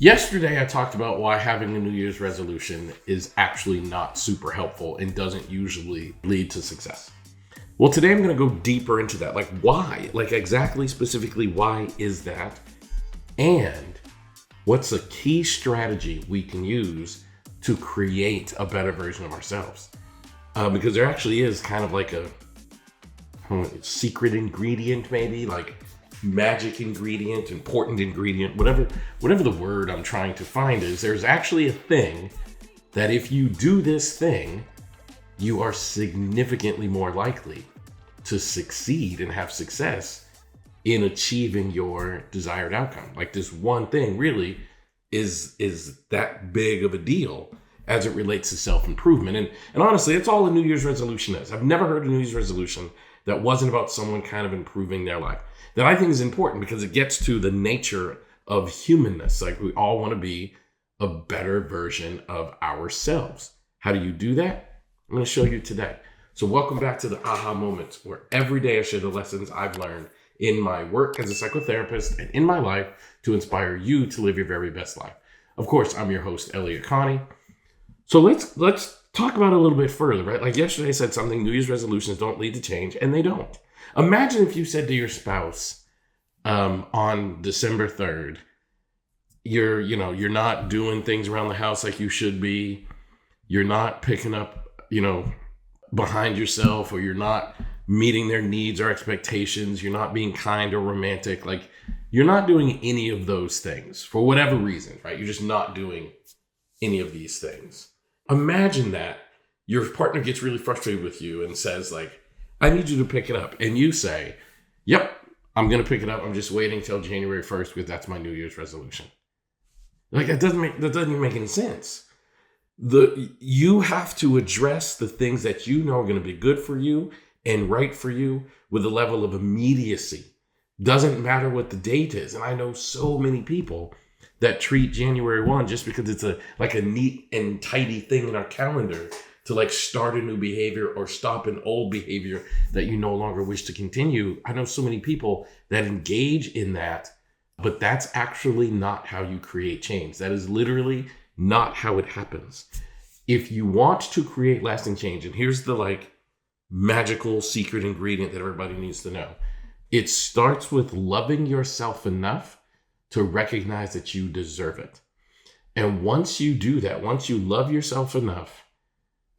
Yesterday, I talked about why having a New Year's resolution is actually not super helpful and doesn't usually lead to success. Well, today I'm going to go deeper into that. Like, why? Like, exactly, specifically, why is that? And what's a key strategy we can use to create a better version of ourselves? Because there actually is kind of like a secret ingredient, maybe, like magic ingredient, important ingredient, whatever the word I'm trying to find is. There's actually a thing that if you do this thing, you are significantly more likely to succeed and have success in achieving your desired outcome. Like, this one thing really is that big of a deal as it relates to self-improvement. And honestly, it's all a New Year's resolution is. I've never heard a New Year's resolution that wasn't about someone kind of improving their life. That I think is important because it gets to the nature of humanness. Like, we all want to be a better version of ourselves. How do you do that? I'm going to show you today. So welcome back to the aha moments, where every day I share the lessons I've learned in my work as a psychotherapist and in my life to inspire you to live your very best life. Of course, I'm your host, Elliott Connie. So let's talk about it a little bit further, right? Like, yesterday I said something, New Year's resolutions don't lead to change, and they don't. Imagine if you said to your spouse on December 3rd, you're not doing things around the house like you should be. You're not picking up, behind yourself, or you're not meeting their needs or expectations. You're not being kind or romantic. Like, you're not doing any of those things for whatever reason, right? You're just not doing any of these things. Imagine that your partner gets really frustrated with you and says, like, I need you to pick it up. And you say, yep, I'm going to pick it up. I'm just waiting till January 1st because that's my New Year's resolution. Like, that doesn't even make any sense. You have to address the things that you know are going to be good for you and right for you with a level of immediacy. Doesn't matter what the date is. And I know so many people that treat January 1 just because it's a neat and tidy thing in our calendar to like start a new behavior or stop an old behavior that you no longer wish to continue. I know so many people that engage in that, but that's actually not how you create change. That is literally not how it happens. If you want to create lasting change, and here's the magical secret ingredient that everybody needs to know. It starts with loving yourself enough to recognize that you deserve it. And once you do that, once you love yourself enough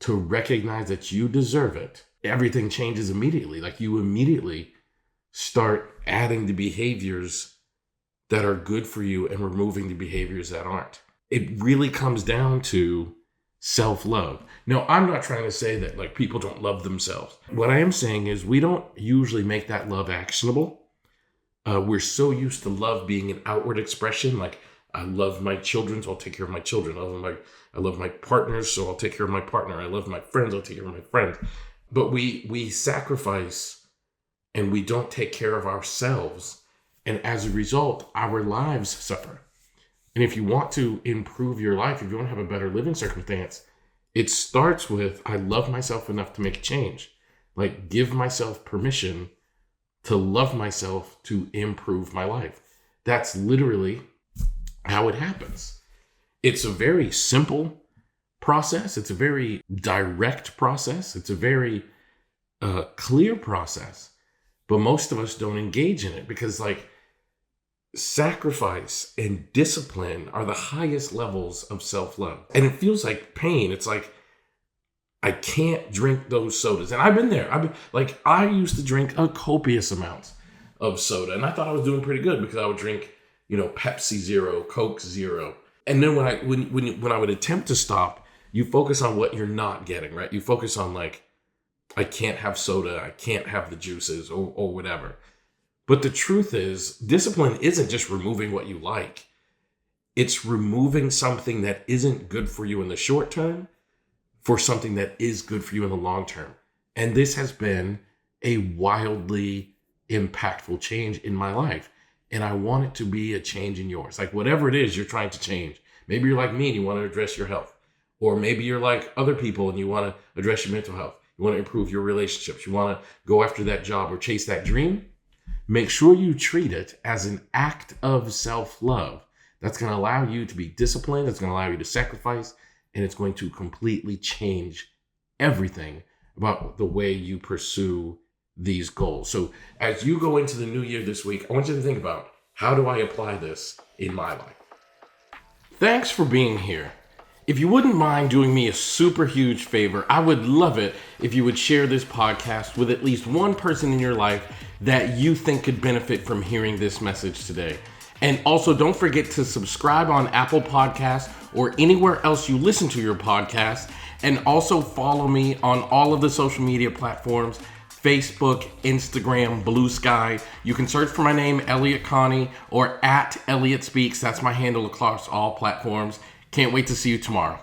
to recognize that you deserve it, everything changes immediately. Like, you immediately start adding the behaviors that are good for you and removing the behaviors that aren't. It really comes down to self-love. Now, I'm not trying to say that people don't love themselves. What I am saying is we don't usually make that love actionable. We're so used to love being an outward expression. Like, I love my children, so I'll take care of my children. I love my partners, so I'll take care of my partner. I love my friends, I'll take care of my friends. But we sacrifice and we don't take care of ourselves. And as a result, our lives suffer. And if you want to improve your life, if you want to have a better living circumstance, it starts with, I love myself enough to make a change. Like, give myself permission to love myself to improve my life. That's literally how it happens. It's a very simple process. It's a very direct process. It's a very clear process. But most of us don't engage in it because sacrifice and discipline are the highest levels of self-love. And it feels like pain. It's like, I can't drink those sodas. And I've been there. I used to drink a copious amount of soda. And I thought I was doing pretty good because I would drink, Pepsi Zero, Coke Zero. And then when I would attempt to stop, you focus on what you're not getting, right? You focus on I can't have soda. I can't have the juices or whatever. But the truth is, discipline isn't just removing what you like. It's removing something that isn't good for you in the short term for something that is good for you in the long term. And this has been a wildly impactful change in my life. And I want it to be a change in yours. Like, whatever it is you're trying to change. Maybe you're like me and you want to address your health. Or maybe you're like other people and you want to address your mental health. You want to improve your relationships. You want to go after that job or chase that dream. Make sure you treat it as an act of self-love that's going to allow you to be disciplined. It's going to allow you to sacrifice, and it's going to completely change everything about the way you pursue these goals. So as you go into the new year this week, I want you to think about, how do I apply this in my life? Thanks for being here. If you wouldn't mind doing me a super huge favor, I would love it if you would share this podcast with at least one person in your life that you think could benefit from hearing this message today. And also, don't forget to subscribe on Apple Podcasts or anywhere else you listen to your podcast. And also follow me on all of the social media platforms: Facebook, Instagram, Blue Sky. You can search for my name, Elliott Connie, or at Elliott Speaks. That's my handle across all platforms. Can't wait to see you tomorrow.